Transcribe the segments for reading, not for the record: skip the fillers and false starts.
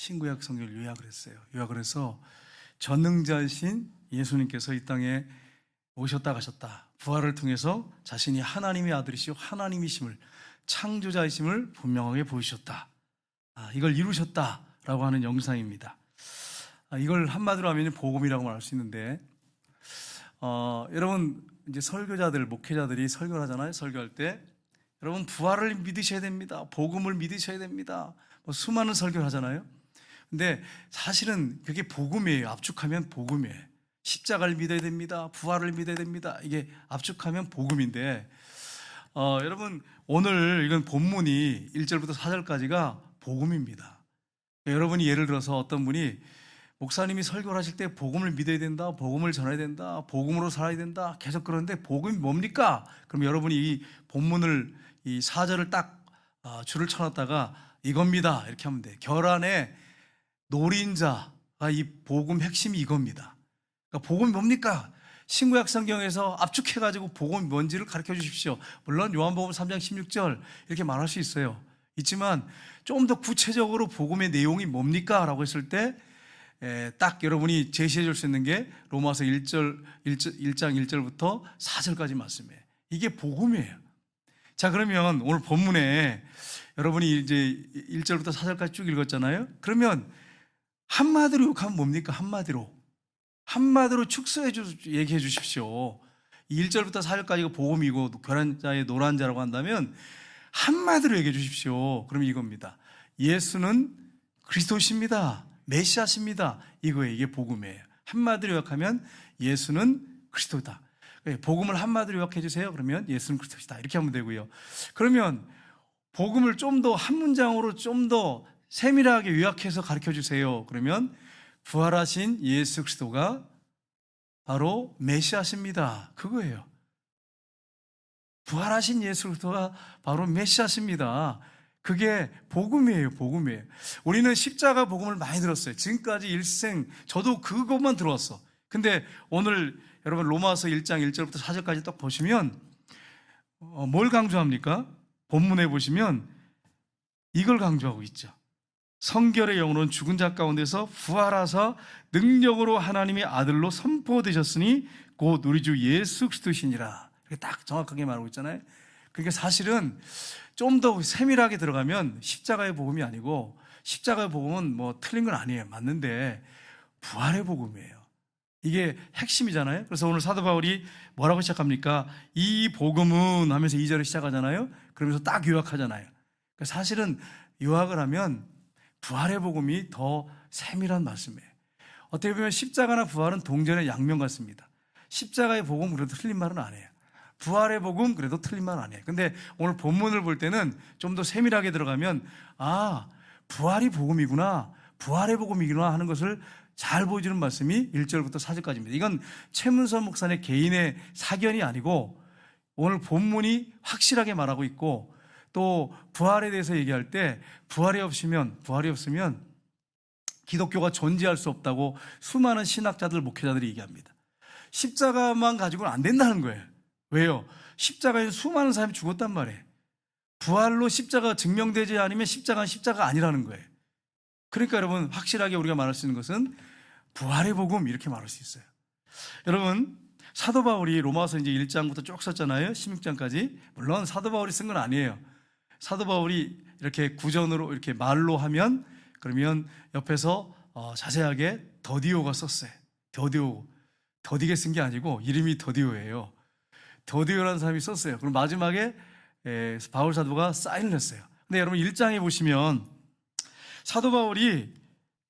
신구약 성경을 요약을 했어요. 요약을 해서 전능자이신 예수님께서 이 땅에 오셨다 가셨다. 부활을 통해서 자신이 하나님의 아들이시오 하나님이심을, 창조자이심을 분명하게 보이셨다. 이걸 이루셨다라고 하는 영상입니다. 이걸 한마디로 하면 복음이라고 말할 수 있는데, 여러분 이제 설교자들, 목회자들이 설교를 하잖아요. 설교할 때 여러분 부활을 믿으셔야 됩니다. 복음을 믿으셔야 됩니다. 수많은 설교를 하잖아요. 근데 사실은 그게 복음이에요. 압축하면 복음이에요. 십자가를 믿어야 됩니다. 부활을 믿어야 됩니다. 이게 압축하면 복음인데, 여러분 오늘 이건 본문이 1절부터 4절까지가 복음입니다. 여러분이 예를 들어서 어떤 분이 목사님이 설교를 하실 때 복음을 믿어야 된다, 복음을 전해야 된다, 복음으로 살아야 된다 계속 그러는데 복음이 뭡니까? 그럼 여러분이 이 본문을, 이 4절을 딱 줄을 쳐놨다가 이겁니다 이렇게 하면 돼요. 결안의 노린자가 이 복음 핵심이 이겁니다. 그러니까 복음이 뭡니까? 신구약 성경에서 압축해가지고 복음이 뭔지를 가르쳐 주십시오. 물론 요한복음 3장 16절 이렇게 말할 수 있어요. 있지만 좀 더 구체적으로 복음의 내용이 뭡니까? 라고 했을 때 딱 여러분이 제시해 줄 수 있는 게 로마서 1장 1절부터 4절까지 말씀이에요. 이게 복음이에요. 자, 그러면 오늘 본문에 여러분이 이제 1절부터 4절까지 쭉 읽었잖아요. 그러면 한마디로 욕하면 뭡니까? 한마디로 축소해 얘기해 주십시오. 1절부터 4절까지가 복음이고 결안자의 노란자라고 한다면 한마디로 얘기해 주십시오. 그러면 이겁니다. 예수는 그리스도십니다. 메시아십니다. 이거예요. 이게 복음이에요. 한마디로 요약하면 예수는 그리스도다. 복음을 한마디로 요약해 주세요. 그러면 예수는 그리스도시다. 이렇게 하면 되고요. 그러면 복음을 좀 더 한 문장으로 좀 더 세밀하게 요약해서 가르쳐 주세요. 그러면 부활하신 예수 그리스도가 바로 메시아십니다. 그거예요. 부활하신 예수 그리스도가 바로 메시아십니다. 그게 복음이에요. 복음이에요. 우리는 십자가 복음을 많이 들었어요. 지금까지 일생 저도 그것만 들어왔어. 근데 오늘 여러분 로마서 1장 1절부터 4절까지 딱 보시면 뭘 강조합니까? 본문에 보시면 이걸 강조하고 있죠. 성결의 영으로는 죽은 자 가운데서 부활하사 능력으로 하나님의 아들로 선포되셨으니 곧 우리 주 예수 그리스도시니라. 이렇게 딱 정확하게 말하고 있잖아요. 그러니까 사실은 좀 더 세밀하게 들어가면 십자가의 복음이 아니고, 십자가의 복음은 뭐 틀린 건 아니에요. 맞는데 부활의 복음이에요. 이게 핵심이잖아요. 그래서 오늘 사도 바울이 뭐라고 시작합니까? 이 복음은 하면서 2절을 시작하잖아요. 그러면서 딱 요약하잖아요. 그러니까 사실은 요약을 하면 부활의 복음이 더 세밀한 말씀이에요. 어떻게 보면 십자가나 부활은 동전의 양면 같습니다. 십자가의 복음 그래도 틀린 말은 아니에요. 부활의 복음 그래도 틀린 말 아니에요. 근데 오늘 본문을 볼 때는 좀 더 세밀하게 들어가면 부활이 복음이구나, 부활의 복음이구나 하는 것을 잘 보여주는 말씀이 1절부터 4절까지입니다. 이건 최문선 목사님 개인의 사견이 아니고 오늘 본문이 확실하게 말하고 있고, 또 부활에 대해서 얘기할 때 부활이 없으면 기독교가 존재할 수 없다고 수많은 신학자들, 목회자들이 얘기합니다. 십자가만 가지고는 안 된다는 거예요. 왜요? 십자가에서 수많은 사람이 죽었단 말이에요. 부활로 십자가가 증명되지 않으면 십자가는 십자가가 아니라는 거예요. 그러니까 여러분 확실하게 우리가 말할 수 있는 것은 부활의 복음, 이렇게 말할 수 있어요. 여러분 사도 바울이 로마서 이제 1장부터 쭉 썼잖아요. 16장까지. 물론 사도 바울이 쓴 건 아니에요. 사도 바울이 이렇게 구전으로 이렇게 말로 하면, 그러면 옆에서 자세하게 더디오가 썼어요. 더디게 쓴 게 아니고 이름이 더디오예요. 더디오라는 사람이 썼어요. 그럼 마지막에 바울 사도가 사인을 했어요. 근데 여러분 1장에 보시면 사도 바울이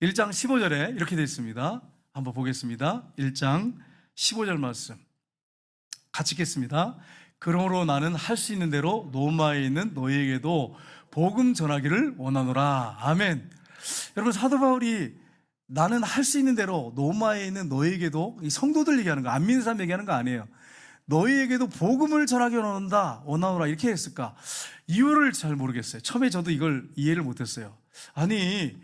1장 15절에 이렇게 되어 있습니다. 한번 보겠습니다. 1장 15절 말씀 같이 읽겠습니다. 그러므로 나는 할 수 있는 대로 로마에 있는 너희에게도 복음 전하기를 원하노라. 아멘. 여러분 사도 바울이 나는 할 수 있는 대로 로마에 있는 너희에게도, 이 성도들 얘기하는 거, 안 믿는 사람 얘기하는 거 아니에요. 너희에게도 복음을 전하기 원하노라 이렇게 했을까? 이유를 잘 모르겠어요. 처음에 저도 이걸 이해를 못했어요. 아니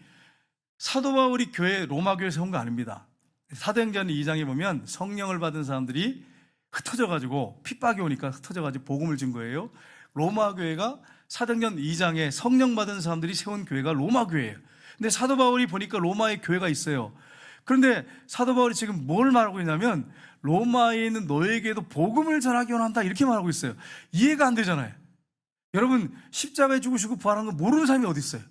사도 바울이 로마 교회에 세운 거 아닙니다. 사도행전 2장에 보면 성령을 받은 사람들이 흩어져가지고 핍박이 오니까 흩어져가지고 복음을 준 거예요. 로마 교회가 사도행전 2장에 성령 받은 사람들이 세운 교회가 로마 교회예요. 근데 사도 바울이 보니까 로마에 교회가 있어요. 그런데 사도 바울이 지금 뭘 말하고 있냐면 로마에 있는 너에게도 복음을 전하기 원한다 이렇게 말하고 있어요. 이해가 안 되잖아요. 여러분 십자가에 죽으시고 부활한 거 모르는 사람이 어디 있어요?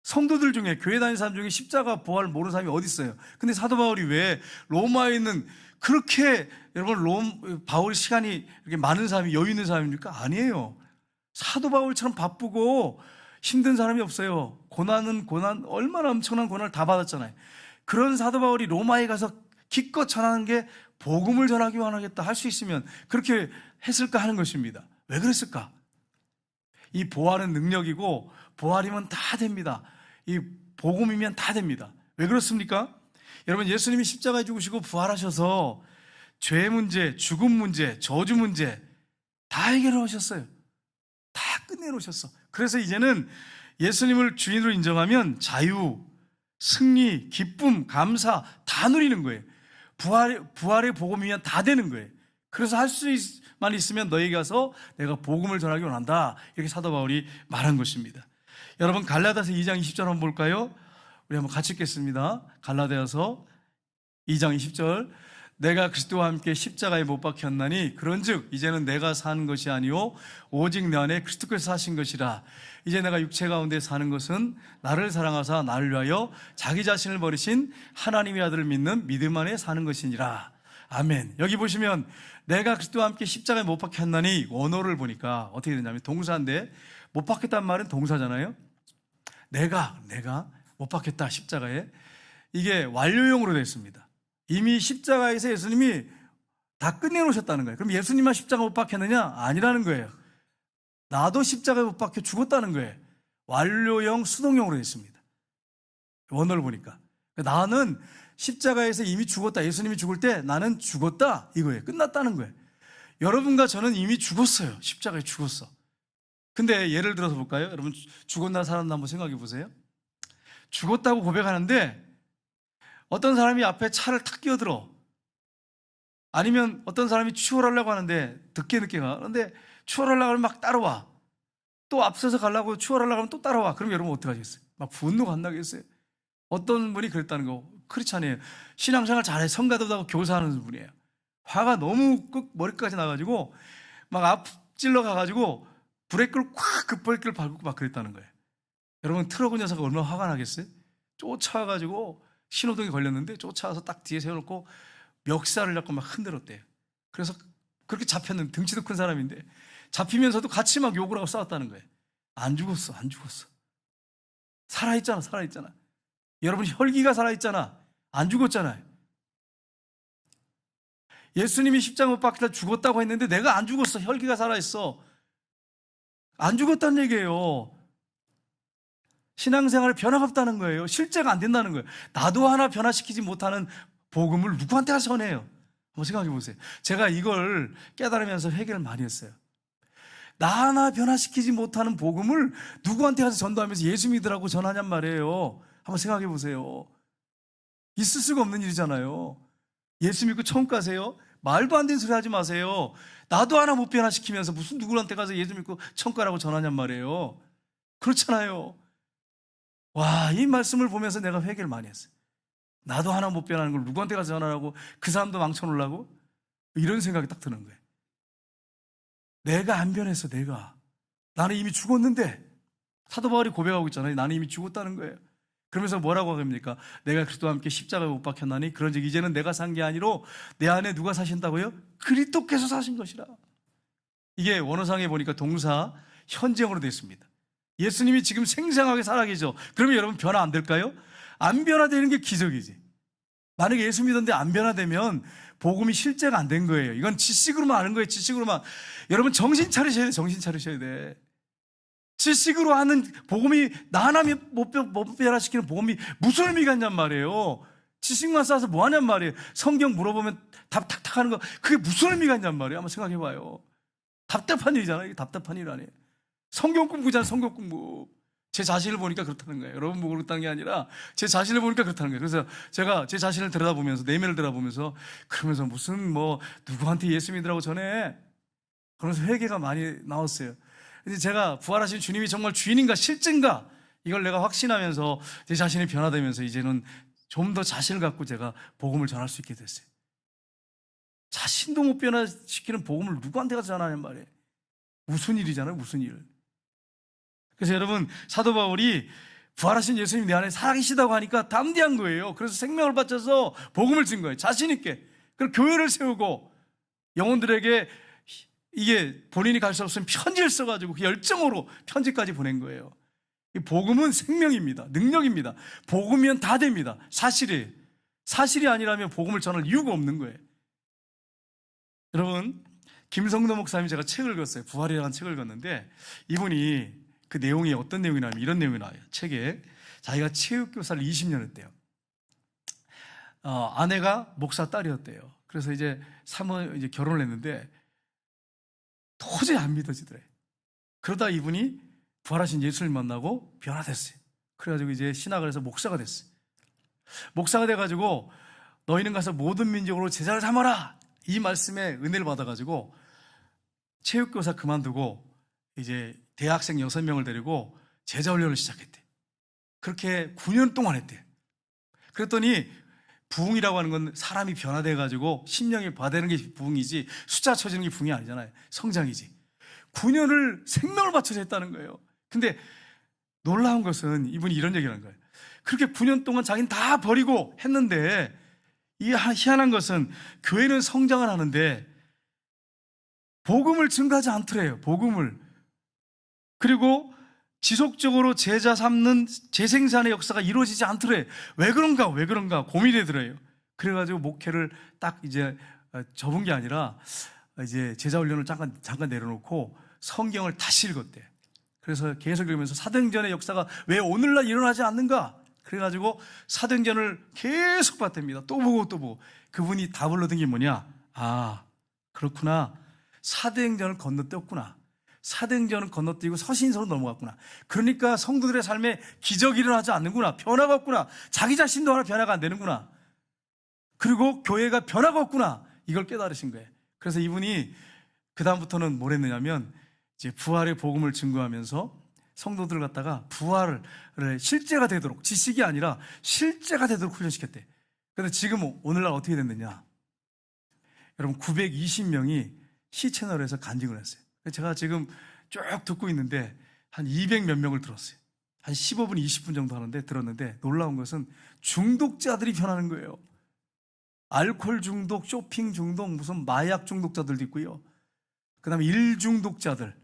성도들 중에 교회 다니는 사람 중에 십자가 부활을 모르는 사람이 어디 있어요? 근데 사도 바울이 왜 로마에 있는 그렇게 여러분 바울 시간이 이렇게 많은 사람이 여유 있는 사람입니까? 아니에요. 사도 바울처럼 바쁘고 힘든 사람이 없어요. 고난 얼마나 엄청난 고난을 다 받았잖아요. 그런 사도 바울이 로마에 가서 기껏 전하는 게 복음을 전하기 원하겠다 할 수 있으면 그렇게 했을까 하는 것입니다. 왜 그랬을까? 이 부활은 능력이고 부활이면 다 됩니다. 이 복음이면 다 됩니다. 왜 그렇습니까? 여러분 예수님이 십자가에 죽으시고 부활하셔서 죄 문제, 죽음 문제, 저주 문제 다 해결해 오셨어요. 다 끝내놓으셨어. 그래서 이제는 예수님을 주인으로 인정하면 자유, 승리, 기쁨, 감사 다 누리는 거예요. 부활의 복음이면 다 되는 거예요. 그래서 할 수만 있으면 너에게 가서 내가 복음을 전하기 원한다. 이렇게 사도 바울이 말한 것입니다. 여러분 갈라디아서 2장 20절 한번 볼까요? 우리 한번 같이 읽겠습니다. 갈라디아서 2장 20절 내가 그리스도와 함께 십자가에 못 박혔나니 그런즉 이제는 내가 사는 것이 아니요 오직 내 안에 그리스도께서 사신 것이라. 이제 내가 육체 가운데 사는 것은 나를 사랑하사 나를 위하여 자기 자신을 버리신 하나님의 아들을 믿는 믿음 안에 사는 것이니라. 아멘. 여기 보시면 내가 그리스도와 함께 십자가에 못 박혔나니 원어를 보니까 어떻게 되냐면 동사인데 못 박혔단 말은 동사잖아요. 내가 못 박혔다 십자가에. 이게 완료형으로 되어 있습니다. 이미 십자가에서 예수님이 다 끝내놓으셨다는 거예요. 그럼 예수님만 십자가 못 박혔느냐? 아니라는 거예요. 나도 십자가에 못 박혀 죽었다는 거예요. 완료형 수동형으로 되어 있습니다. 원어를 보니까 나는 십자가에서 이미 죽었다. 예수님이 죽을 때 나는 죽었다 이거예요. 끝났다는 거예요. 여러분과 저는 이미 죽었어요. 십자가에 죽었어. 근데 예를 들어서 볼까요? 여러분 죽었나 살았나 한번 생각해 보세요. 죽었다고 고백하는데 어떤 사람이 앞에 차를 탁 끼어들어. 아니면 어떤 사람이 추월하려고 하는데 늦게 가. 그런데 추월하려고 하면 막 따라와. 또 앞서서 가려고 추월하려고 하면 또 따라와. 그럼 여러분 어떡하겠어요? 막 분노가 안 나겠어요? 어떤 분이 그랬다는 거 크리스찬이에요. 신앙생활 잘해 성가도도 하고 교사하는 분이에요. 화가 너무 머리까지 나가지고 막 앞질러 가가지고 브레이크를 콱 급브레이크를 밟고 막 그랬다는 거예요. 여러분 트럭 운전사가 얼마나 화가 나겠어요? 쫓아가지고 신호등에 걸렸는데 쫓아와서 딱 뒤에 세워놓고 멱살을 잡고 막 흔들었대요. 그래서 그렇게 잡혔는데 등치도 큰 사람인데 잡히면서도 같이 막 욕을 하고 싸웠다는 거예요. 안 죽었어. 살아있잖아. 여러분 혈기가 살아있잖아. 안 죽었잖아요. 예수님이 십자가 못 박히다 죽었다고 했는데 내가 안 죽었어. 혈기가 살아있어. 안 죽었다는 얘기예요. 신앙생활에 변화가 없다는 거예요. 실제가 안 된다는 거예요. 나도 하나 변화시키지 못하는 복음을 누구한테 가서 전해요? 한번 생각해 보세요. 제가 이걸 깨달으면서 회개를 많이 했어요. 나 하나 변화시키지 못하는 복음을 누구한테 가서 전도하면서 예수 믿으라고 전하냔 말이에요. 한번 생각해 보세요. 있을 수가 없는 일이잖아요. 예수 믿고 천국 가세요? 말도 안 되는 소리 하지 마세요. 나도 하나 못 변화시키면서 무슨 누구한테 가서 예수 믿고 천국 가라고 전하냔 말이에요. 그렇잖아요. 와, 이 말씀을 보면서 내가 회개를 많이 했어요. 나도 하나 못 변하는 걸 누구한테 가서 전하라고 그 사람도 망쳐놓으려고? 이런 생각이 딱 드는 거예요. 내가 안 변했어. 나는 이미 죽었는데 사도 바울이 고백하고 있잖아요. 나는 이미 죽었다는 거예요. 그러면서 뭐라고 합니까? 내가 그리스도와 함께 십자가에 못 박혔나니 그런즉 이제는 내가 산 게 아니로 내 안에 누가 사신다고요? 그리스도께서 사신 것이라. 이게 원어상에 보니까 동사 현재형으로 되어 있습니다. 예수님이 지금 생생하게 살아계죠. 그러면 여러분 변화 안 될까요? 안 변화되는 게 기적이지. 만약에 예수 믿었는데 안 변화되면 복음이 실제가 안 된 거예요. 이건 지식으로만 아는 거예요. 지식으로만. 여러분 정신 차리셔야 돼. 정신 차리셔야 돼. 지식으로 하는 복음이 나 하나 못 변화시키는 복음이 무슨 의미가 있냔 말이에요. 지식만 쌓아서 뭐 하냔 말이에요. 성경 물어보면 답 탁탁 하는 거 그게 무슨 의미가 있냔 말이에요. 한번 생각해 봐요. 답답한 일이잖아요. 이게 답답한 일 아니에요. 성경 공부잖아요. 성경 공부. 제 자신을 보니까 그렇다는 거예요. 여러분 보고 그렇다는 게 아니라 제 자신을 보니까 그렇다는 거예요. 그래서 제가 제 자신을 들여다보면서 내면을 들여다보면서 그러면서 무슨 뭐 누구한테 예수 믿으라고 전해. 그러면서 회개가 많이 나왔어요. 이제 제가 부활하신 주님이 정말 주인인가 실제인가 이걸 내가 확신하면서 제 자신이 변화되면서 이제는 좀 더 자신을 갖고 제가 복음을 전할 수 있게 됐어요. 자신도 못 변화시키는 복음을 누구한테 가서 전하냔 말이에요. 무슨 일이잖아요, 무슨 일. 그래서 여러분, 사도 바울이 부활하신 예수님이 내 안에 살아계시다고 하니까 담대한 거예요. 그래서 생명을 바쳐서 복음을 준 거예요. 자신 있게. 그리고 교회를 세우고 영혼들에게 이게 본인이 갈 수 없으면 편지를 써가지고 그 열정으로 편지까지 보낸 거예요. 이 복음은 생명입니다. 능력입니다. 복음이면 다 됩니다. 사실이 아니라면 복음을 전할 이유가 없는 거예요. 여러분, 김성도 목사님이 제가 책을 읽었어요. 부활이라는 책을 읽었는데 이분이 그 내용이 어떤 내용이 나오면 이런 내용이 나와요. 책에 자기가 체육교사를 20년 했대요. 아내가 목사 딸이었대요. 그래서 이제 이제 결혼을 했는데 도저히 안 믿어지더래. 그러다 이분이 부활하신 예수를 만나고 변화됐어요. 그래가지고 이제 신학을 해서 목사가 됐어요. 목사가 돼가지고 너희는 가서 모든 민족으로 제자를 삼아라, 이 말씀에 은혜를 받아가지고 체육교사 그만두고 이제 대학생 6명을 데리고 제자 훈련을 시작했대. 그렇게 9년 동안 했대. 그랬더니 부흥이라고 하는 건 사람이 변화돼가지고 심령이 바되는 게 부흥이지 숫자 쳐지는 게 부흥이 아니잖아요. 성장이지. 9년을 생명을 바쳐서 했다는 거예요. 근데 놀라운 것은 이분이 이런 얘기를 하는 거예요. 그렇게 9년 동안 자기는 다 버리고 했는데 이 희한한 것은 교회는 성장을 하는데 복음을 증가하지 않더래요. 복음을. 그리고 지속적으로 제자 삼는 재생산의 역사가 이루어지지 않더래요. 왜 그런가 고민되더래요. 그래가지고 목회를 딱 이제 접은 게 아니라 이제 제자 훈련을 잠깐 내려놓고 성경을 다시 읽었대. 그래서 계속 읽으면서 사도행전의 역사가 왜 오늘날 일어나지 않는가? 그래가지고 사도행전을 계속 봤답니다. 또 보고 그분이 답을 얻은 게 뭐냐? 아, 그렇구나. 사도행전을 건너뛰었구나. 사도행전을 건너뛰고 서신서로 넘어갔구나. 그러니까 성도들의 삶에 기적이 일어나지 않는구나. 변화가 없구나. 자기 자신도 하나 변화가 안 되는구나. 그리고 교회가 변화가 없구나. 이걸 깨달으신 거예요. 그래서 이분이 그 다음부터는 뭘 했느냐면 이제 부활의 복음을 증거하면서 성도들을 갖다가 부활을 실제가 되도록, 지식이 아니라 실제가 되도록 훈련시켰대. 그런데 지금 오늘날 어떻게 됐느냐? 여러분, 920명이 시채널에서 간증을 했어요. 제가 지금 쭉 듣고 있는데 한 200 몇 명을 들었어요. 한 15분, 20분 정도 하는데 들었는데 놀라운 것은 중독자들이 변하는 거예요. 알코올 중독, 쇼핑 중독, 무슨 마약 중독자들도 있고요. 그 다음에 일 중독자들,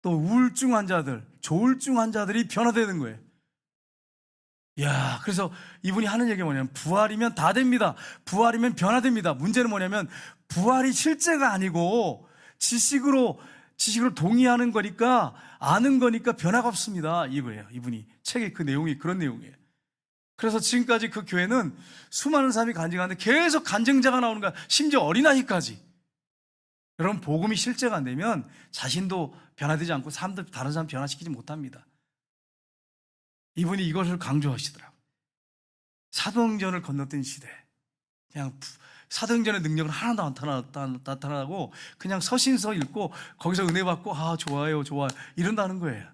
또 우울증 환자들, 조울증 환자들이 변화되는 거예요. 이야, 그래서 이분이 하는 얘기가 뭐냐면 부활이면 다 됩니다. 부활이면 변화됩니다. 문제는 뭐냐면 부활이 실제가 아니고 지식으로 동의하는 거니까, 아는 거니까 변화가 없습니다. 이거예요. 이분이 책의 그 내용이 그런 내용이에요. 그래서 지금까지 그 교회는 수많은 사람이 간증하는데 계속 간증자가 나오는 거야. 심지어 어린아이까지. 여러분, 복음이 실제가 안 되면 자신도 변화되지 않고 다른 사람 변화시키지 못합니다. 이분이 이것을 강조하시더라고요. 사도행전을 건너뛴 시대. 그냥 사도행전의 능력은 하나도 안 나타나고 그냥 서신서 읽고 거기서 은혜 받고 좋아요 이런다는 거예요.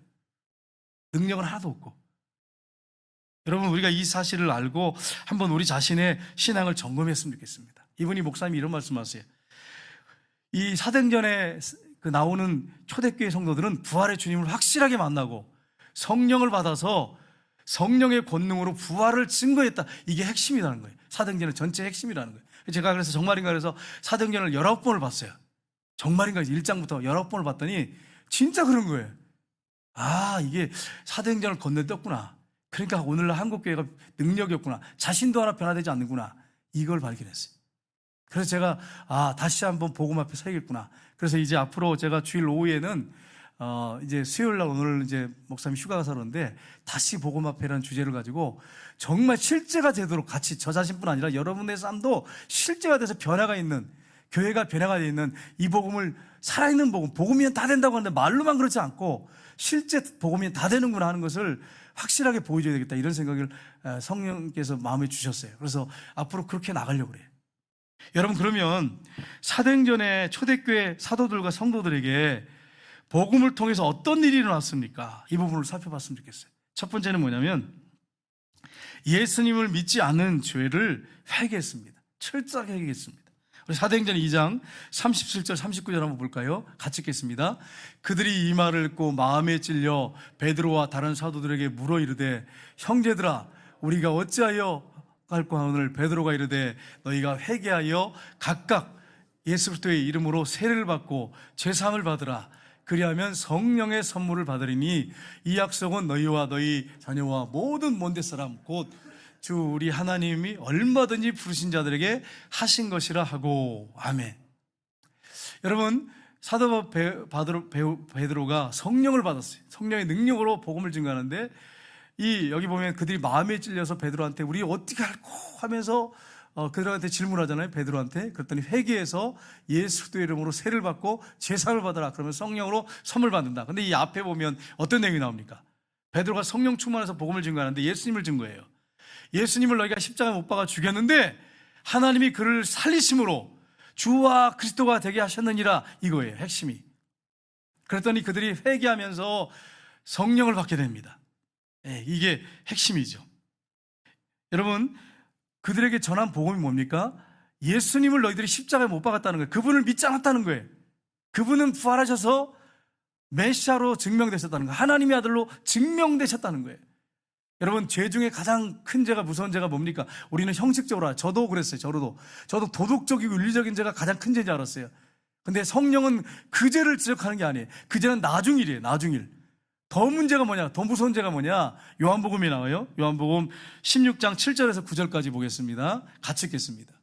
능력은 하나도 없고. 여러분, 우리가 이 사실을 알고 한번 우리 자신의 신앙을 점검했으면 좋겠습니다. 이분이 목사님이 이런 말씀하세요. 이 사도행전에 나오는 초대교회 성도들은 부활의 주님을 확실하게 만나고 성령을 받아서 성령의 권능으로 부활을 증거했다. 이게 핵심이라는 거예요. 사도행전의 전체 핵심이라는 거예요. 제가 그래서 정말인가 그래서 사도행전을 19번을 봤어요. 정말인가 1장부터 19번을 봤더니 진짜 그런 거예요. 이게 사도행전을 건너뛰었구나. 그러니까 오늘날 한국교회가 능력이 없구나. 자신도 하나 변화되지 않는구나. 이걸 발견했어요. 그래서 제가 다시 한번 복음 앞에 서야겠구나. 그래서 이제 앞으로 제가 주일 오후에는 이제 수요일날 오늘 이제 목사님 휴가 가서 그러는데 다시 복음 앞에라는 주제를 가지고 정말 실제가 되도록 같이 저 자신뿐 아니라 여러분의 삶도 실제가 돼서 변화가 있는, 교회가 변화가 되어 있는 이 복음을, 살아있는 복음이면 다 된다고 하는데 말로만 그렇지 않고 실제 복음이면 다 되는구나 하는 것을 확실하게 보여줘야 되겠다, 이런 생각을 성령께서 마음에 주셨어요. 그래서 앞으로 그렇게 나가려고 그래요. 여러분, 그러면 사도행전의 초대교회 사도들과 성도들에게 복음을 통해서 어떤 일이 일어났습니까? 이 부분을 살펴봤으면 좋겠어요. 첫 번째는 뭐냐면 예수님을 믿지 않는 죄를 회개했습니다. 철저하게 회개했습니다. 우리 사도행전 2장 37절 39절 한번 볼까요? 같이 읽겠습니다. 그들이 이 말을 듣고 마음에 찔려 베드로와 다른 사도들에게 물어 이르되 형제들아 우리가 어찌하여 갈까 하오늘 베드로가 이르되 너희가 회개하여 각각 예수 그리스도의 이름으로 세례를 받고 제사함을 받으라. 그리하면 성령의 선물을 받으리니 이 약속은 너희와 너희 자녀와 모든 먼데 사람 곧 주 우리 하나님이 얼마든지 부르신 자들에게 하신 것이라 하고. 아멘. 여러분 사도 베드로가 성령을 받았어요. 성령의 능력으로 복음을 증거하는데 여기 보면 그들이 마음에 찔려서 베드로한테 우리 어떻게 할까 하면서 그들한테 질문하잖아요. 베드로한테. 그랬더니 회개해서 예수 그리스도의 이름으로 세례를 받고 제사를 받아라. 그러면 성령으로 선물 받는다. 근데 이 앞에 보면 어떤 내용이 나옵니까? 베드로가 성령 충만해서 복음을 증거하는데 예수님을 증거해요. 예수님을 너희가 십자가에 못 박아 죽였는데 하나님이 그를 살리심으로 주와 그리스도가 되게 하셨느니라, 이거예요. 핵심이. 그랬더니 그들이 회개하면서 성령을 받게 됩니다. 이게 핵심이죠. 여러분 그들에게 전한 복음이 뭡니까? 예수님을 너희들이 십자가에 못 박았다는 거예요. 그분을 믿지 않았다는 거예요. 그분은 부활하셔서 메시아로 증명되셨다는 거예요. 하나님의 아들로 증명되셨다는 거예요. 여러분 죄 중에 가장 큰 죄가, 무서운 죄가 뭡니까? 우리는 형식적으로, 저도 그랬어요. 저도 도덕적이고 윤리적인 죄가 가장 큰 죄인 줄 알았어요. 근데 성령은 그 죄를 지적하는 게 아니에요. 그 죄는 나중일이에요. 나중일. 더 문제가 뭐냐? 더 무서운 죄가 뭐냐? 요한복음이 나와요. 요한복음 16장 7절에서 9절까지 보겠습니다. 같이 읽겠습니다.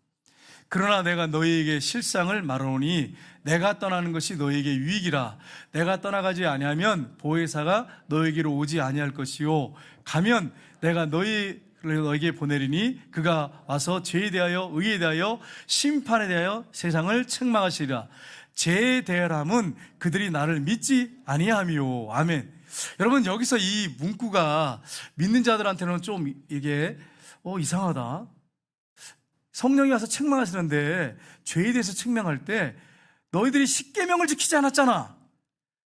그러나 내가 너희에게 실상을 말하노니 내가 떠나는 것이 너희에게 유익이라. 내가 떠나가지 아니하면 보혜사가 너희에게로 오지 아니할 것이요 가면 내가 너희에게 보내리니 그가 와서 죄에 대하여 의에 대하여 심판에 대하여 세상을 책망하시리라. 죄에 대하람은 그들이 나를 믿지 아니함이요. 아멘. 여러분 여기서 이 문구가 믿는 자들한테는 좀 이게 이상하다. 성령이 와서 책망하시는데 죄에 대해서 책망할 때 너희들이 십계명을 지키지 않았잖아.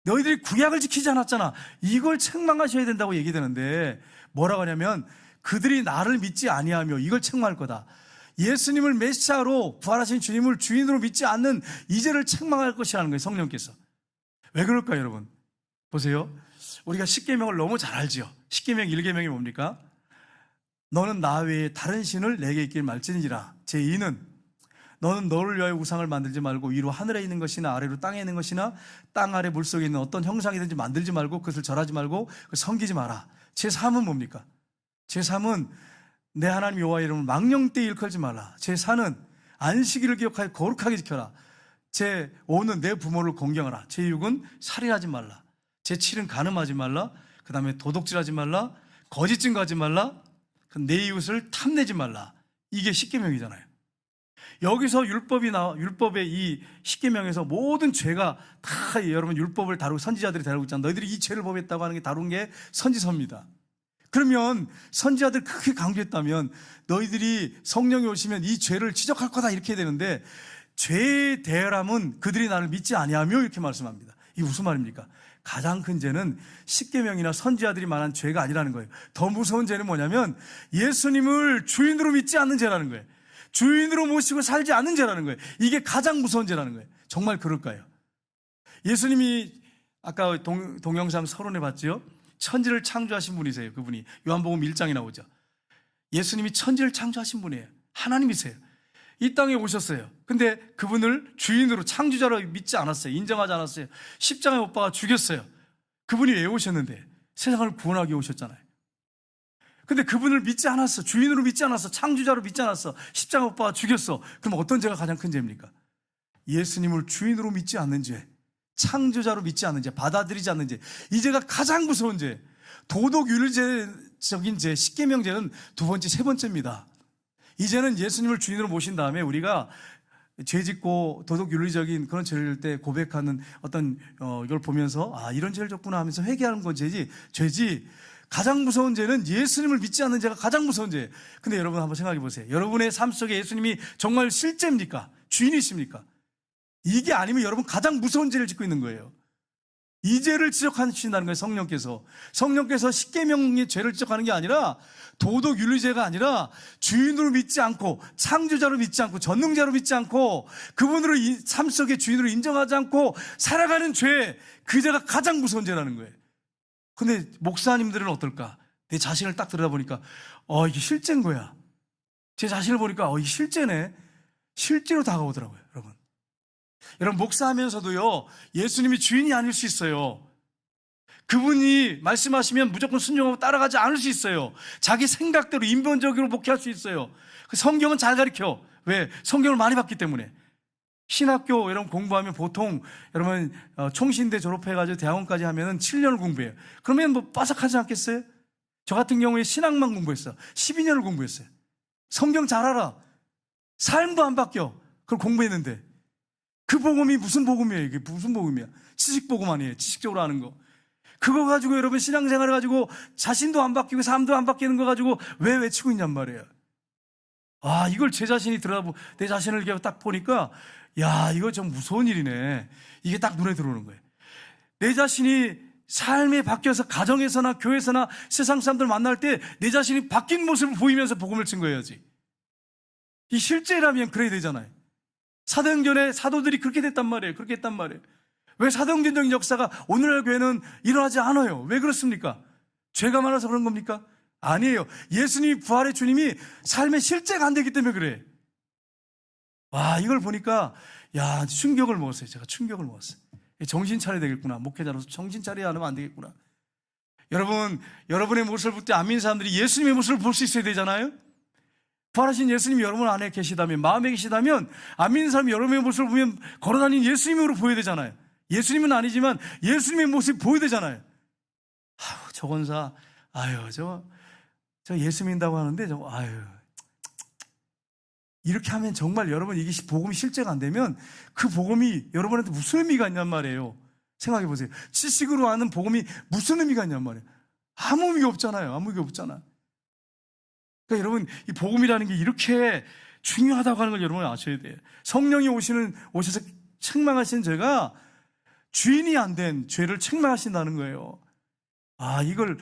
너희들이 구약을 지키지 않았잖아. 이걸 책망하셔야 된다고 얘기되는데 뭐라고 하냐면 그들이 나를 믿지 아니하며 이걸 책망할 거다. 예수님을 메시아로 부활하신 주님을 주인으로 믿지 않는 이 죄를 책망할 것이라는 거예요. 성령께서. 왜 그럴까요 여러분? 보세요. 우리가 십계명을 너무 잘 알죠. 십계명 1계명이 뭡니까? 너는 나 외에 다른 신을 내게 있길 말지니라. 제2는 너는 너를 위하여 우상을 만들지 말고 위로 하늘에 있는 것이나 아래로 땅에 있는 것이나 땅 아래 물속에 있는 어떤 형상이든지 만들지 말고 그것을 절하지 말고 섬기지 마라. 제3은 뭡니까? 제3은 내 하나님 여호와의 이름을 망령되이 일컬지 말라. 제4는 안식일을 기억하여 거룩하게 지켜라. 제5는 내 부모를 공경하라. 제6은 살인하지 말라. 제7은 간음하지 말라. 그 다음에 도둑질하지 말라. 거짓 증거하지 말라. 내 이웃을 탐내지 말라. 이게 십계명이잖아요. 여기서 율법의 이 십계명에서 모든 죄가 다 여러분 율법을 다루고 선지자들이 다루고 있잖아요. 너희들이 이 죄를 범했다고 하는 게 다룬 게 선지서입니다. 그러면 선지자들 크게 강조했다면 너희들이 성령이 오시면 이 죄를 지적할 거다 이렇게 해야 되는데 죄의 대람은 그들이 나를 믿지 아니하며 이렇게 말씀합니다. 이게 무슨 말입니까? 가장 큰 죄는 십계명이나 선지자들이 말한 죄가 아니라는 거예요. 더 무서운 죄는 뭐냐면 예수님을 주인으로 믿지 않는 죄라는 거예요. 주인으로 모시고 살지 않는 죄라는 거예요. 이게 가장 무서운 죄라는 거예요. 정말 그럴까요? 예수님이 아까 동영상 서론에 봤죠? 천지를 창조하신 분이세요. 그분이 요한복음 1장에 나오죠. 예수님이 천지를 창조하신 분이에요. 하나님이세요. 이 땅에 오셨어요. 근데 그분을 주인으로 창조자로 믿지 않았어요. 인정하지 않았어요. 십자가에 못 박아 죽였어요. 그분이 왜 오셨는데? 세상을 구원하기 위해 오셨잖아요. 근데 그분을 믿지 않았어. 주인으로 믿지 않았어. 창조자로 믿지 않았어. 십자가에 못 박아 죽였어. 그럼 어떤 죄가 가장 큰 죄입니까? 예수님을 주인으로 믿지 않는 죄, 창조자로 믿지 않는 죄, 받아들이지 않는 죄. 이 죄가 가장 무서운 죄. 도덕윤리적인 죄, 십계명죄는 두 번째, 세 번째입니다. 이제는 예수님을 주인으로 모신 다음에 우리가 죄 짓고 도덕윤리적인 그런 죄를 때 고백하는 어떤 이걸 보면서 이런 죄를 졌구나 하면서 회개하는 건 죄지. 가장 무서운 죄는 예수님을 믿지 않는 죄가 가장 무서운 죄예요. 근데 여러분 한번 생각해 보세요. 여러분의 삶 속에 예수님이 정말 실제입니까? 주인이십니까? 이게 아니면 여러분 가장 무서운 죄를 짓고 있는 거예요. 이 죄를 지적하신다는 거예요. 성령께서 십계명의 죄를 지적하는 게 아니라 도덕 윤리죄가 아니라 주인으로 믿지 않고 창조자로 믿지 않고 전능자로 믿지 않고 그분으로 삶 속의 주인으로 인정하지 않고 살아가는 죄, 그 죄가 가장 무서운 죄라는 거예요. 근데 목사님들은 어떨까? 내 자신을 딱 들여다보니까 이게 실제인 거야. 제 자신을 보니까 이게 실제네. 실제로 다가오더라고요. 여러분 목사하면서도요, 예수님이 주인이 아닐 수 있어요. 그분이 말씀하시면 무조건 순종하고 따라가지 않을 수 있어요. 자기 생각대로 인본적으로 목회할 수 있어요. 성경은 잘 가르쳐. 왜? 성경을 많이 봤기 때문에. 신학교 여러분 공부하면 보통 여러분 총신대 졸업해가지고 대학원까지 하면은 7년을 공부해요. 그러면 뭐 빠삭하지 않겠어요? 저 같은 경우에 신학만 공부했어요. 12년을 공부했어요. 성경 잘 알아. 삶도 안 바뀌어. 그걸 공부했는데 그 복음이 무슨 복음이에요? 이게 무슨 복음이야? 지식 복음 아니에요? 지식적으로 아는 거. 그거 가지고 여러분 신앙생활을 가지고 자신도 안 바뀌고 삶도 안 바뀌는 거 가지고 왜 외치고 있냔 말이에요. 이걸 제 자신이 내 자신을 이렇게 딱 보니까 이거 좀 무서운 일이네. 이게 딱 눈에 들어오는 거예요. 내 자신이 삶에 바뀌어서 가정에서나 교회에서나 세상 사람들 만날 때 내 자신이 바뀐 모습을 보이면서 복음을 증거해야지. 이 실제라면 그래야 되잖아요. 사도행전에 사도들이 그렇게 됐단 말이에요. 그렇게 했단 말이에요. 왜 사도행전적인 역사가 오늘날 교회는 일어나지 않아요? 왜 그렇습니까? 죄가 많아서 그런 겁니까? 아니에요. 예수님이 부활의 주님이 삶의 실제가 안 되기 때문에 그래. 이걸 보니까 충격을 먹었어요. 제가 충격을 먹었어요. 정신 차려야 되겠구나. 목회자로서 정신 차려야 하면 안 되겠구나. 여러분의 모습을 볼 때 안 믿는 사람들이 예수님의 모습을 볼 수 있어야 되잖아요. 부활하신 예수님이 여러분 안에 계시다면, 마음에 계시다면 안 믿는 사람이 여러분의 모습을 보면 걸어다니는 예수님으로 보여야 되잖아요. 예수님은 아니지만 예수님의 모습이 보여야 되잖아요. 저 권사, 저 예수 믿는다고 하는데 이렇게 하면 정말 여러분 이게 복음이 실제가 안 되면 그 복음이 여러분한테 무슨 의미가 있냔 말이에요. 생각해 보세요. 지식으로 아는 복음이 무슨 의미가 있냔 말이에요. 아무 의미가 없잖아요. 아무 의미가 없잖아. 그러니까 여러분 이 복음이라는 게 이렇게 중요하다고 하는 걸 여러분이 아셔야 돼요. 성령이 오셔서 책망하시는 죄가 주인이 안 된 죄를 책망하신다는 거예요. 이걸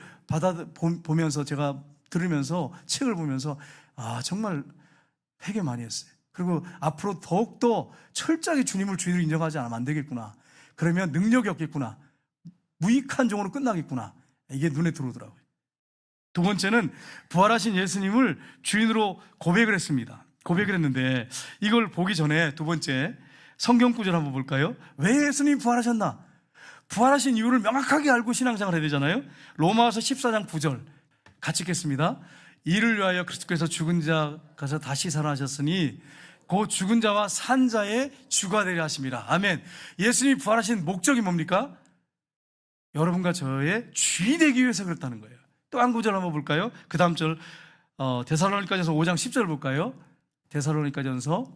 보면서 제가 들으면서 책을 보면서 정말 회개 많이 했어요. 그리고 앞으로 더욱더 철저하게 주님을 주인으로 인정하지 않으면 안 되겠구나. 그러면 능력이 없겠구나. 무익한 종으로 끝나겠구나. 이게 눈에 들어오더라고요. 두 번째는 부활하신 예수님을 주인으로 고백을 했습니다. 고백을 했는데 이걸 보기 전에 두 번째 성경 구절 한번 볼까요? 왜 예수님이 부활하셨나? 부활하신 이유를 명확하게 알고 신앙생활 해야 되잖아요. 로마서 14장 9절 같이 읽겠습니다. 이를 위하여 그리스도께서 죽은 자가서 다시 살아나셨으니 그 죽은 자와 산 자의 주가 되려 하심이라. 아멘. 예수님이 부활하신 목적이 뭡니까? 여러분과 저의 주인이 되기 위해서 그렇다는 거예요. 또 한 구절 한번 볼까요? 그 다음 절 데살로니가전서 5장 10절 볼까요? 데살로니가전서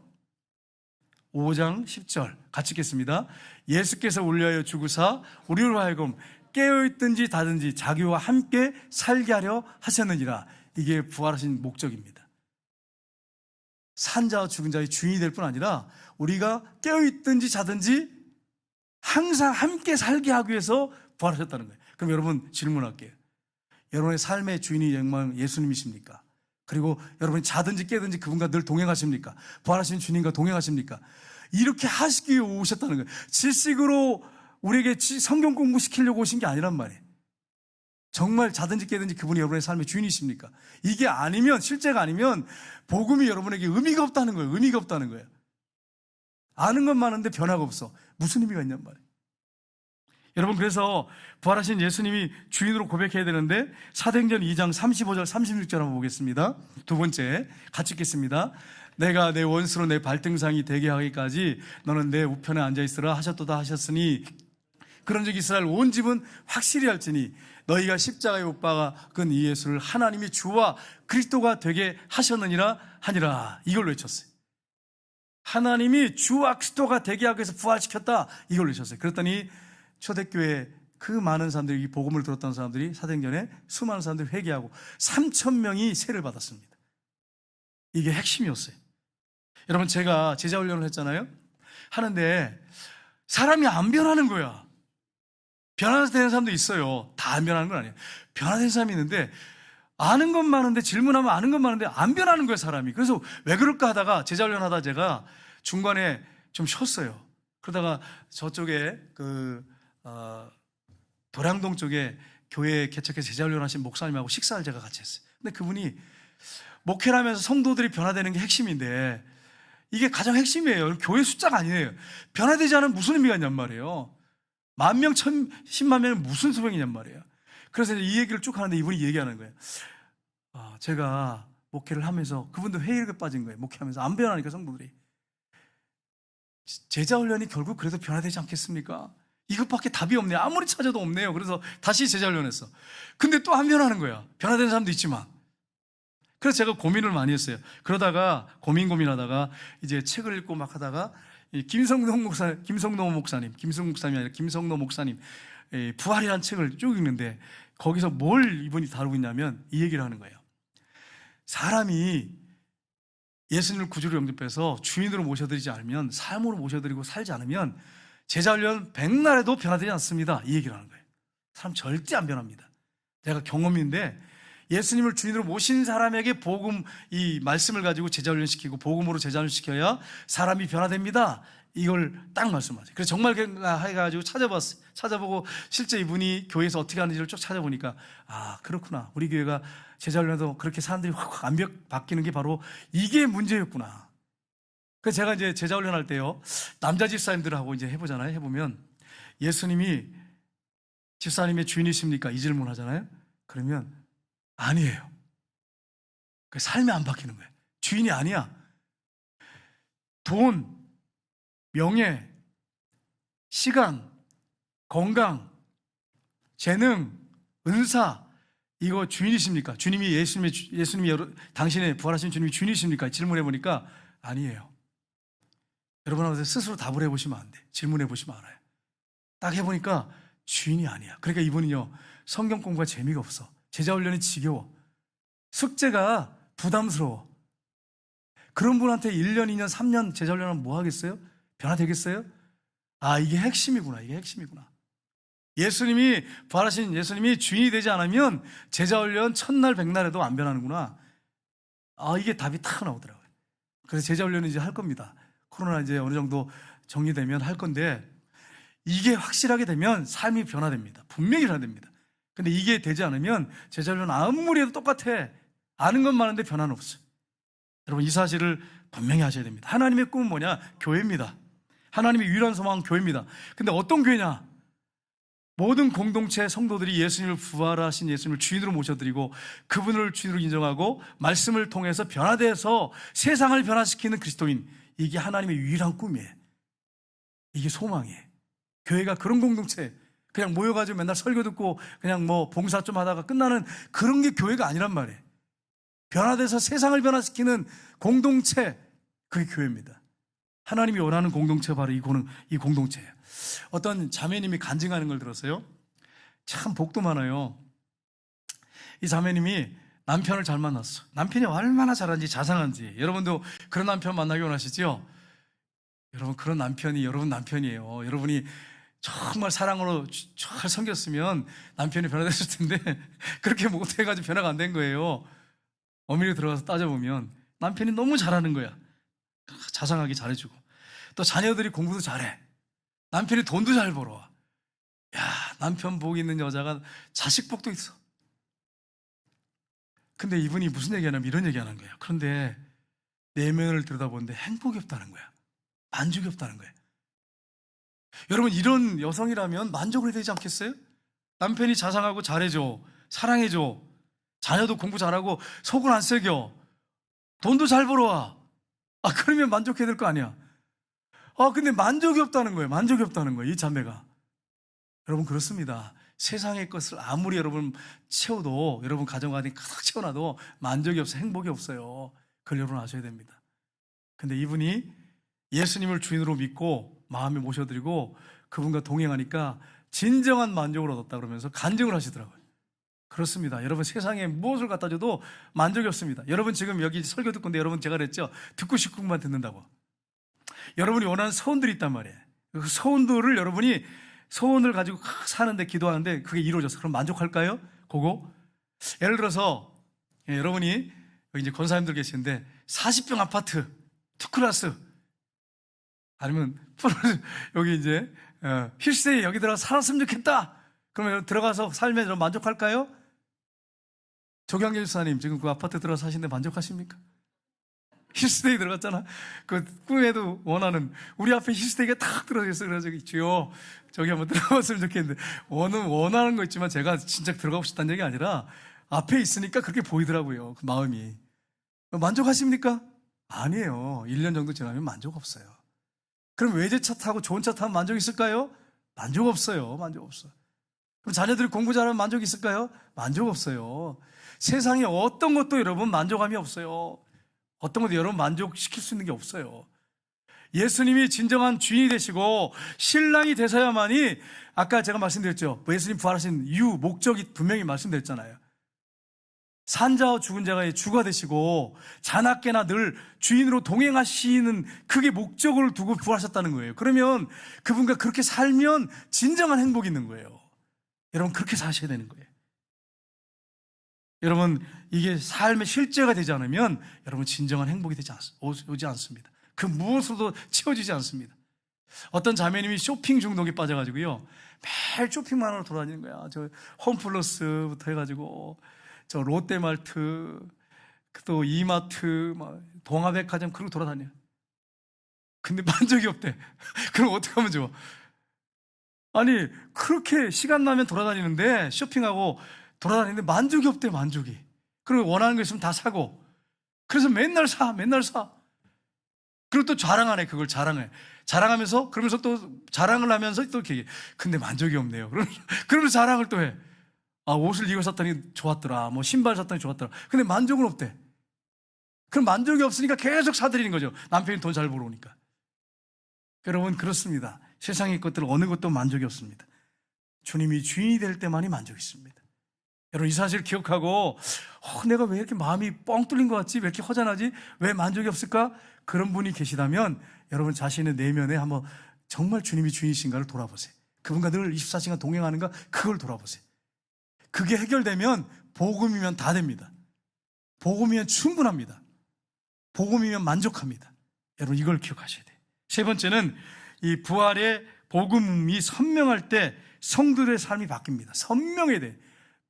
5장 10절 같이 읽겠습니다. 예수께서 우리를 위하여 죽으사 우리로 하여금 깨어있든지 다든지 자기와 함께 살게 하려 하셨느니라. 이게 부활하신 목적입니다. 산자와 죽은 자의 주인이 될 뿐 아니라 우리가 깨어있든지 자든지 항상 함께 살게 하기 위해서 부활하셨다는 거예요. 그럼 여러분 질문할게요. 여러분의 삶의 주인이 정말 예수님이십니까? 그리고 여러분이 자든지 깨든지 그분과 늘 동행하십니까? 부활하신 주님과 동행하십니까? 이렇게 하시기 위해 오셨다는 거예요. 지식으로 우리에게 성경 공부시키려고 오신 게 아니란 말이에요. 정말 자든지 깨든지 그분이 여러분의 삶의 주인이십니까? 이게 아니면, 실제가 아니면 복음이 여러분에게 의미가 없다는 거예요. 의미가 없다는 거예요. 아는 건 많은데 변화가 없어. 무슨 의미가 있냔 말이에요. 여러분, 그래서 부활하신 예수님이 주인으로 고백해야 되는데 사도행전 2장 35절 36절 한번 보겠습니다. 두 번째 같이 읽겠습니다. 내가 내 원수로 내 발등상이 되게 하기까지 너는 내 우편에 앉아있으라 하셨도다 하셨으니 그런즉 이스라엘 온 집은 확실히 할지니 너희가 십자가에 못 박은 이 예수를 하나님이 주와 그리스도가 되게 하셨느니라 하니라. 이걸 외쳤어요. 하나님이 주와 그리스도가 되게 하기 위해서 부활시켰다. 이걸 외쳤어요. 그랬더니 초대교회 그 많은 사람들이, 이 복음을 들었던 사람들이 사도행전에 수많은 사람들이 회개하고 3,000명이 세를 받았습니다. 이게 핵심이었어요. 여러분, 제가 제자훈련을 했잖아요. 하는데 사람이 안 변하는 거야. 변화되는 사람도 있어요. 다 안 변하는 건 아니에요. 변화된 사람이 있는데 아는 건 많은데, 질문하면 아는 건 많은데 안 변하는 거예요, 사람이. 그래서 왜 그럴까 하다가 제자 훈련하다 제가 중간에 좀 쉬었어요. 그러다가 저쪽에 도량동 쪽에 교회 개척해서 제자 훈련하신 목사님하고 식사를 제가 같이 했어요. 근데 그분이 목회를 하면서 성도들이 변화되는 게 핵심인데 이게 가장 핵심이에요. 교회 숫자가 아니에요. 변화되지 않으면 무슨 의미가 있냔 말이에요. 10,000명, 10만 명은 무슨 소용이냔 말이에요. 그래서 이 얘기를 쭉 하는데 이분이 얘기하는 거예요. 제가 목회를 하면서, 그분도 회의에 빠진 거예요. 목회하면서 안 변하니까 성도들이. 제자 훈련이 결국 그래도 변화되지 않겠습니까? 이것밖에 답이 없네요. 아무리 찾아도 없네요. 그래서 다시 제자 훈련했어. 근데 또 안 변하는 거야. 변화된 사람도 있지만. 그래서 제가 고민을 많이 했어요. 그러다가 고민하다가 이제 책을 읽고 막 하다가 김성노 목사님 아니라 김성노 목사님 부활이라는 책을 쭉 읽는데 거기서 뭘 이분이 다루고 있냐면 이 얘기를 하는 거예요. 사람이 예수님을 구주로 영접해서 주인으로 모셔드리지 않으면, 삶으로 모셔드리고 살지 않으면 제자훈련 백날에도 변화되지 않습니다. 이 얘기를 하는 거예요. 사람 절대 안 변합니다. 제가 경험인데 예수님을 주인으로 모신 사람에게 복음, 이 말씀을 가지고 제자훈련 시키고 복음으로 제자훈련 시켜야 사람이 변화됩니다. 이걸 딱 말씀하세요. 그래서 정말 해가지고 찾아보고 실제 이분이 교회에서 어떻게 하는지를 쭉 찾아보니까 그렇구나. 우리 교회가 제자훈련도 그렇게 사람들이 확 바뀌는 게 바로 이게 문제였구나. 그래서 제가 이제 제자훈련 할 때요, 남자 집사님들하고 이제 해보잖아요. 해보면 예수님이 집사님의 주인이십니까? 이 질문 하잖아요. 그러면 아니에요. 그 삶이 안 바뀌는 거예요. 주인이 아니야. 돈, 명예, 시간, 건강, 재능, 은사, 이거 주인이십니까? 예수님이 당신의 부활하신 주님이 주인이십니까? 질문해 보니까 아니에요. 여러분한테 스스로 답을 해보시면 안 돼. 질문해 보시면 알아요. 딱 해보니까 주인이 아니야. 그러니까 이분은요, 성경 공부가 재미가 없어. 제자훈련이 지겨워. 숙제가 부담스러워. 그런 분한테 1년, 2년, 3년 제자훈련하면 뭐 하겠어요? 변화되겠어요? 이게 핵심이구나. 이게 핵심이구나. 예수님이, 부활하신 예수님이 주인이 되지 않으면 제자훈련 첫날 백날에도 안 변하는구나. 이게 답이 탁 나오더라고요. 그래서 제자훈련을 이제 할 겁니다. 코로나 이제 어느 정도 정리되면 할 건데, 이게 확실하게 되면 삶이 변화됩니다. 분명히 변화됩니다. 근데 이게 되지 않으면 제자훈련 아무리 해도 똑같아. 아는 건 많은데 변화는 없어요. 여러분, 이 사실을 분명히 하셔야 됩니다. 하나님의 꿈은 뭐냐? 교회입니다. 하나님의 유일한 소망은 교회입니다. 근데 어떤 교회냐? 모든 공동체 성도들이 예수님을, 부활하신 예수님을 주인으로 모셔드리고 그분을 주인으로 인정하고 말씀을 통해서 변화돼서 세상을 변화시키는 그리스도인, 이게 하나님의 유일한 꿈이에요. 이게 소망이에요. 교회가 그런 공동체, 그냥 모여가지고 맨날 설교 듣고 그냥 뭐 봉사 좀 하다가 끝나는 그런 게 교회가 아니란 말이에요. 변화돼서 세상을 변화시키는 공동체, 그게 교회입니다. 하나님이 원하는 공동체가 바로 이 공동체예요. 어떤 자매님이 간증하는 걸 들었어요. 참 복도 많아요. 이 자매님이 남편을 잘 만났어. 남편이 얼마나 잘한지, 자상한지. 여러분도 그런 남편 만나기 원하시죠? 여러분, 그런 남편이 여러분 남편이에요. 여러분이 정말 사랑으로 잘 섬겼으면 남편이 변화됐을 텐데 그렇게 못해가지고 변화가 안 된 거예요. 엄밀히 들어가서 따져보면 남편이 너무 잘하는 거야. 자상하게 잘해주고, 또 자녀들이 공부도 잘해. 남편이 돈도 잘 벌어와. 남편 복 있는 여자가 자식 복도 있어. 근데 이분이 무슨 얘기하냐면 이런 얘기하는 거예요. 그런데 내면을 들여다보는데 행복이 없다는 거야. 만족이 없다는 거예요. 여러분, 이런 여성이라면 만족을 해야 되지 않겠어요? 남편이 자상하고 잘해줘, 사랑해줘, 자녀도 공부 잘하고 속을 안 새겨, 돈도 잘 벌어와. 그러면 만족해야 될 거 아니야. 근데 만족이 없다는 거예요. 만족이 없다는 거예요, 이 자매가. 여러분, 그렇습니다. 세상의 것을 아무리 여러분 채워도, 여러분 가정 안에 가득 채워놔도 만족이 없어요. 행복이 없어요. 그걸 여러분 아셔야 됩니다. 근데 이분이 예수님을 주인으로 믿고 마음에 모셔드리고 그분과 동행하니까 진정한 만족을 얻었다 그러면서 간증을 하시더라고요. 그렇습니다. 여러분, 세상에 무엇을 갖다 줘도 만족이 없습니다. 여러분, 지금 여기 설교 듣고 있는데 여러분, 제가 그랬죠? 듣고 싶은 것만 듣는다고. 여러분이 원하는 소원들이 있단 말이에요. 그 소원들을 여러분이 소원을 가지고 사는데 기도하는데 그게 이루어졌어. 그럼 만족할까요? 그거? 예를 들어서 여러분이 여기 이제 권사님들 계시는데 40평 아파트 2클래스 아니면 여기 이제 힐스테이 여기 들어가서 살았으면 좋겠다. 그러면 들어가서 삶에 좀 만족할까요? 조경길 수사님 지금 그 아파트 들어가서 사시는데 만족하십니까? 힐스테이 들어갔잖아. 그 꿈에도 원하는 우리 앞에 힐스테이가 탁 들어져 그래서 주여 저기 한번 들어갔으면 좋겠는데 원하는 거 있지만 제가 진짜 들어가고 싶다는 얘기 아니라 앞에 있으니까 그렇게 보이더라고요. 그 마음이. 만족하십니까? 아니에요. 1년 정도 지나면 만족 없어요. 그럼 외제차 타고 좋은 차 타면 만족 있을까요? 만족 없어요. 만족 없어요. 그럼 자녀들이 공부 잘하면 만족 있을까요? 만족 없어요. 세상에 어떤 것도 여러분 만족함이 없어요. 어떤 것도 여러분 만족시킬 수 있는 게 없어요. 예수님이 진정한 주인이 되시고 신랑이 되셔야만이 아까 제가 말씀드렸죠. 예수님 부활하신 이유, 목적이 분명히 말씀드렸잖아요. 산자와 죽은 자가 주가 되시고 자나깨나 늘 주인으로 동행하시는 그게 목적을 두고 부활하셨다는 거예요. 그러면 그분과 그렇게 살면 진정한 행복이 있는 거예요. 여러분 그렇게 사셔야 되는 거예요. 여러분 이게 삶의 실제가 되지 않으면 여러분 진정한 행복이 오지 않습니다. 그 무엇으로도 채워지지 않습니다. 어떤 자매님이 쇼핑 중독에 빠져가지고요 매일 쇼핑만 하러 돌아다니는 거야. 저 홈플러스부터 해가지고 저 롯데마트 또 이마트 동아백화점 그러고 돌아다녀. 근데 만족이 없대. 그럼 어떻게 하면 좋아? 아니 그렇게 시간 나면 돌아다니는데 쇼핑하고 돌아다니는데 만족이 없대. 만족이. 그리고 원하는 거 있으면 다 사고 그래서 맨날 사. 그리고 또 자랑하네. 그걸 자랑하면서 그러면서 또 자랑을 하면서 또 이렇게 근데 만족이 없네요. 그러면서 자랑을 또 해. 옷을 이거 샀더니 좋았더라. 신발 샀더니 좋았더라. 근데 만족은 없대. 그럼 만족이 없으니까 계속 사들이는 거죠. 남편이 돈 잘 벌어오니까. 여러분 그렇습니다. 세상의 것들 어느 것도 만족이 없습니다. 주님이 주인이 될 때만이 만족이 있습니다. 여러분 이 사실 기억하고 내가 왜 이렇게 마음이 뻥 뚫린 것 같지? 왜 이렇게 허전하지? 왜 만족이 없을까? 그런 분이 계시다면 여러분 자신의 내면에 한번 정말 주님이 주인이신가를 돌아보세요. 그분과 늘 24시간 동행하는가? 그걸 돌아보세요. 그게 해결되면 복음이면 다 됩니다. 복음이면 충분합니다. 복음이면 만족합니다. 여러분 이걸 기억하셔야 돼요. 세 번째는 이 부활의 복음이 선명할 때 성도들의 삶이 바뀝니다. 선명해야 돼요.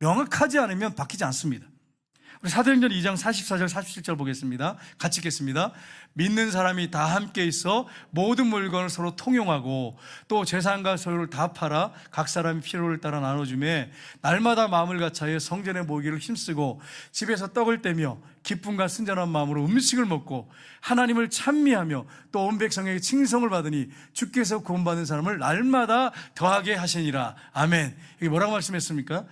명확하지 않으면 바뀌지 않습니다. 우리 사도행전 2장 44절 47절 보겠습니다. 같이 읽겠습니다. 믿는 사람이 다 함께 있어 모든 물건을 서로 통용하고 또 재산과 소유를 다 팔아 각 사람의 필요를 따라 나눠주매 날마다 마음을 같이하여 성전에 모이기를 힘쓰고 집에서 떡을 떼며 기쁨과 순전한 마음으로 음식을 먹고 하나님을 찬미하며 또 온 백성에게 칭송을 받으니 주께서 구원받은 사람을 날마다 더하게 하시니라. 아멘. 이게 뭐라고 말씀했습니까?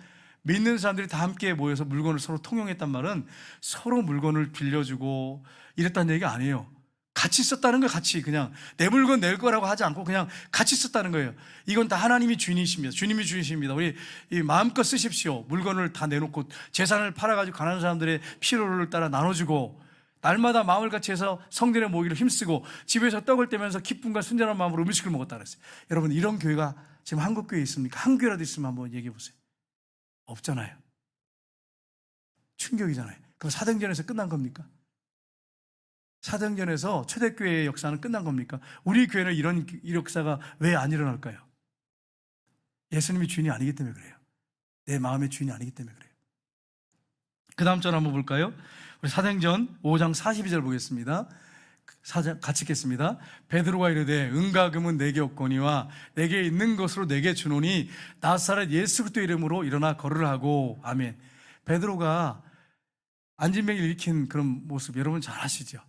믿는 사람들이 다 함께 모여서 물건을 서로 통용했단 말은 서로 물건을 빌려주고 이랬다는 얘기가 아니에요. 같이 썼다는 거예요. 같이 그냥 내 물건 낼 거라고 하지 않고 그냥 같이 썼다는 거예요. 이건 다 하나님이 주인이십니다. 주님이 주인이십니다. 우리 마음껏 쓰십시오. 물건을 다 내놓고 재산을 팔아가지고 가난한 사람들의 필요를 따라 나눠주고 날마다 마음을 같이 해서 성전에 모이기를 힘쓰고 집에서 떡을 떼면서 기쁨과 순전한 마음으로 음식을 먹었다 그랬어요. 여러분 이런 교회가 지금 한국 교회에 있습니까? 한 교회라도 있으면 한번 얘기해 보세요. 없잖아요. 충격이잖아요. 그럼 사도행전에서 끝난 겁니까? 사도행전에서 초대교회의 역사는 끝난 겁니까? 우리 교회는 이런 역사가 왜 안 일어날까요? 예수님이 주인이 아니기 때문에 그래요. 내 마음의 주인이 아니기 때문에 그래요. 그 다음 절 한번 볼까요? 우리 사도행전 5장 42절 보겠습니다. 같이 읽겠습니다. 베드로가 이르되 은과 금은 내게 없거니와 내게 있는 것으로 내게 주노니 나사렛 예수 그리스도 이름으로 일어나 걸으라고. 아멘. 베드로가 안진뱅이를 일으킨 그런 모습 여러분 잘 아시죠?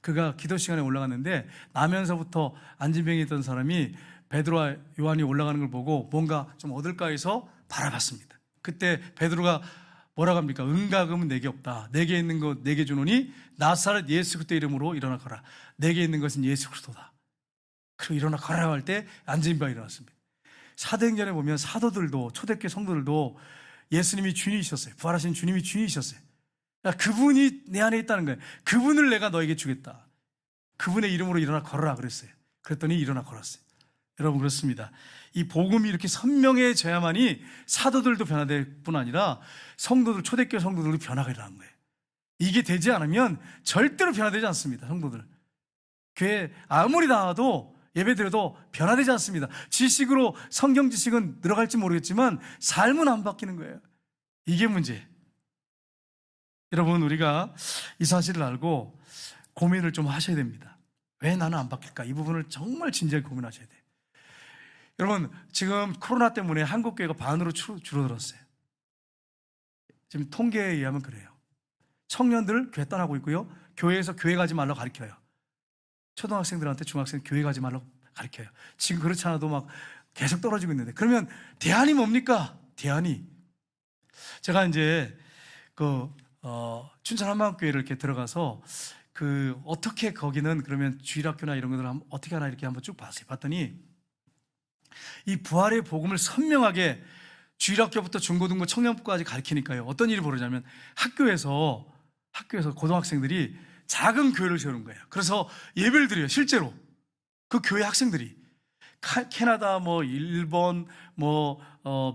그가 기도 시간에 올라갔는데 나면서부터 안진뱅이 있던 사람이 베드로와 요한이 올라가는 걸 보고 뭔가 좀 얻을까 해서 바라봤습니다. 그때 베드로가 뭐라고 합니까? 은과 금은 내게 없다. 내게 있는 것 내게 주노니 나사렛 예수 그리스도 이름으로 일어나 거라. 내게 있는 것은 예수 그리스도다. 그리고 일어나 거라고 할 때 안진뱅이가 일어났습니다. 사도행전에 보면 사도들도 초대교회 성도들도 예수님이 주인이셨어요. 부활하신 주님이 주인이셨어요. 그분이 내 안에 있다는 거예요. 그분을 내가 너에게 주겠다. 그분의 이름으로 일어나 걸어라 그랬어요. 그랬더니 일어나 걸었어요. 여러분 그렇습니다. 이 복음이 이렇게 선명해져야만이 사도들도 변화될 뿐 아니라 성도들, 초대교회 성도들도 변화가 일어나는 거예요. 이게 되지 않으면 절대로 변화되지 않습니다. 성도들 교회 아무리 나와도 예배드려도 변화되지 않습니다. 지식으로 성경 지식은 늘어갈지 모르겠지만 삶은 안 바뀌는 거예요. 이게 문제. 여러분 우리가 이 사실을 알고 고민을 좀 하셔야 됩니다. 왜 나는 안 바뀔까? 이 부분을 정말 진지하게 고민하셔야 돼요. 여러분 지금 코로나 때문에 한국 교회가 반으로 줄어들었어요. 지금 통계에 의하면 그래요. 청년들 교회 떠나고 있고요. 교회에서 교회 가지 말라고 가르쳐요. 초등학생들한테 중학생 교회 가지 말라고 가르쳐요. 지금 그렇지 않아도 막 계속 떨어지고 있는데, 그러면 대안이 뭡니까? 대안이, 제가 이제 춘천 한마음교회를 이렇게 들어가서 어떻게 거기는 그러면 주일학교나 이런 것들을 어떻게 하나 이렇게 한번 쭉 봤어요. 봤더니 이 부활의 복음을 선명하게 주일학교부터 중고등부 청년부까지 가르치니까요, 어떤 일이 벌어지냐면 학교에서 고등학생들이 작은 교회를 세우는 거예요. 그래서 예배를 드려요. 실제로 그 교회 학생들이 캐나다, 일본,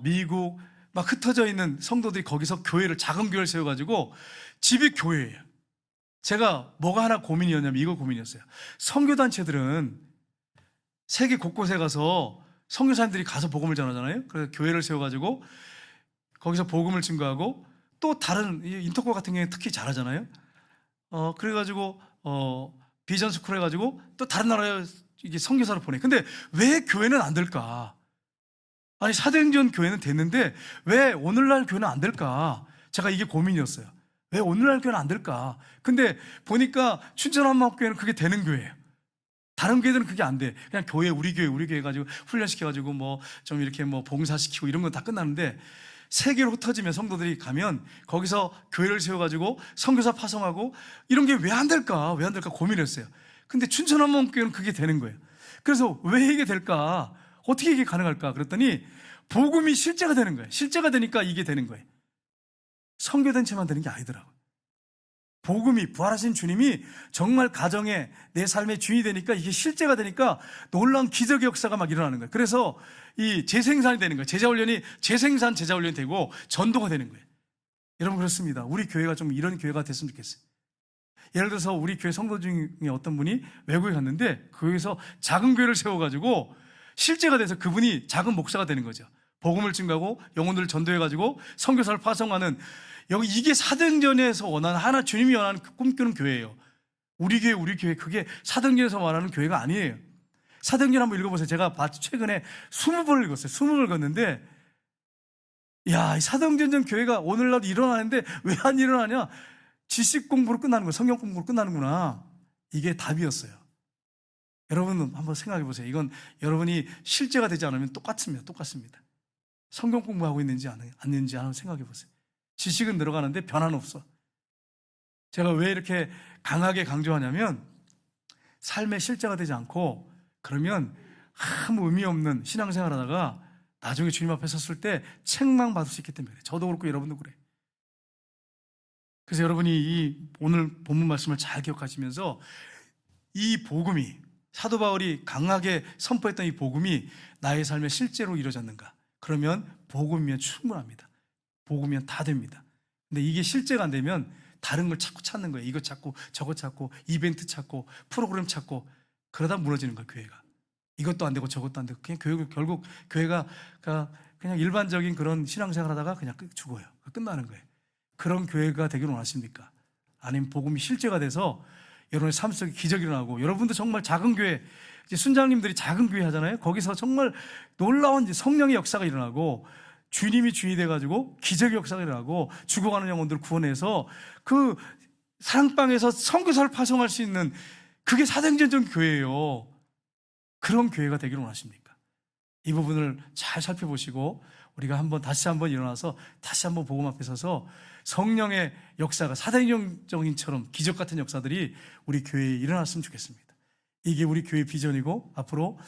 미국 막 흩어져 있는 성도들이 거기서 작은 교회를 세워가지고 집이 교회예요. 제가 뭐가 하나 고민이었냐면 이거 고민이었어요. 선교단체들은 세계 곳곳에 가서 선교사님들이 가서 복음을 전하잖아요. 그래서 교회를 세워가지고 거기서 복음을 증거하고, 또 다른 인터콜 같은 경우에 특히 잘하잖아요. 그래가지고 비전 스쿨 해가지고 또 다른 나라에 이게 선교사를 보내. 근데 왜 교회는 안 될까? 아니 사도행전 교회는 됐는데 왜 오늘날 교회는 안 될까? 제가 이게 고민이었어요. 왜 오늘날 교회는 안 될까? 근데 보니까 춘천한마음교회는 그게 되는 교회예요. 다른 교회들은 그게 안 돼. 그냥 우리 교회 가지고 훈련시켜가지고 좀 이렇게 봉사시키고 이런 건 다 끝나는데, 세계로 흩어지면 성도들이 가면 거기서 교회를 세워가지고 선교사 파송하고 이런 게 왜 안 될까? 왜 안 될까 고민했어요. 근데 춘천한마음교회는 그게 되는 거예요. 그래서 왜 이게 될까? 어떻게 이게 가능할까? 그랬더니 복음이 실제가 되는 거예요. 실제가 되니까 이게 되는 거예요. 선교단체만 되는 게 아니더라고요. 복음이, 부활하신 주님이 정말 가정에 내 삶의 주인이 되니까, 이게 실제가 되니까 놀라운 기적의 역사가 막 일어나는 거예요. 그래서 이 재생산이 되는 거예요. 제자훈련이 재생산 제자훈련이 되고 전도가 되는 거예요. 여러분 그렇습니다. 우리 교회가 좀 이런 교회가 됐으면 좋겠어요. 예를 들어서 우리 교회 성도 중에 어떤 분이 외국에 갔는데 거기서 작은 교회를 세워가지고 실제가 돼서 그분이 작은 목사가 되는 거죠. 복음을 증거하고 영혼들을 전도해가지고 선교사를 파송하는, 이게 사도행전에서 원하는, 주님이 원하는 꿈꾸는 교회예요. 우리 교회 그게 사도행전에서 말하는 교회가 아니에요. 사도행전 한번 읽어보세요. 제가 최근에 20번을 읽었어요. 20번을 읽었는데, 이 사도행전 교회가 오늘날 일어나는데 왜 안 일어나냐? 지식 공부로 끝나는 거예요. 성경 공부로 끝나는구나. 이게 답이었어요. 여러분 한번 생각해 보세요. 이건 여러분이 실제가 되지 않으면 똑같습니다. 성경 공부하고 있는지 안 있는지 한번 생각해 보세요. 지식은 늘어가는데 변화는 없어. 제가 왜 이렇게 강하게 강조하냐면, 삶의 실제가 되지 않고 그러면 아무 의미 없는 신앙생활 하다가 나중에 주님 앞에 섰을 때 책망받을 수 있기 때문에 그래요. 저도 그렇고 여러분도 그래요. 그래서 여러분이 이 오늘 본문 말씀을 잘 기억하시면서 이 복음이, 사도 바울이 강하게 선포했던 이 복음이 나의 삶에 실제로 이루어졌는가? 그러면 복음이면 충분합니다. 복음이면 다 됩니다. 근데 이게 실제가 안 되면 다른 걸 자꾸 찾는 거예요. 이거 찾고 저거 찾고 이벤트 찾고 프로그램 찾고, 그러다 무너지는 거예요. 교회가 이것도 안 되고 저것도 안 되고 그냥 결국 교회가 그냥 일반적인 그런 신앙생활 하다가 그냥 죽어요. 끝나는 거예요. 그런 교회가 되기를 원하십니까? 아니면 복음이 실제가 돼서 여러분의 삶 속에 기적이 일어나고, 여러분도 정말 작은 교회, 이제 순장님들이 작은 교회 하잖아요. 거기서 정말 놀라운 성령의 역사가 일어나고, 주님이 주인이 돼가지고 기적의 역사가 일어나고, 죽어가는 영혼들을 구원해서 그 사랑방에서 선교사를 파송할 수 있는, 그게 사도행전 교회예요. 그런 교회가 되기를 원하십니까? 이 부분을 잘 살펴보시고 우리가 다시 한번 일어나서 다시 한번 복음 앞에 서서 성령의 역사가 사도행전처럼 기적 같은 역사들이 우리 교회에 일어났으면 좋겠습니다. 이게 우리 교회 비전이고, 앞으로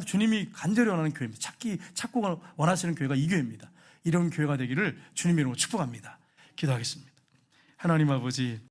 주님이 간절히 원하는 교회입니다. 찾고 원하시는 교회가 이 교회입니다. 이런 교회가 되기를 주님의 이름으로 축복합니다. 기도하겠습니다. 하나님 아버지,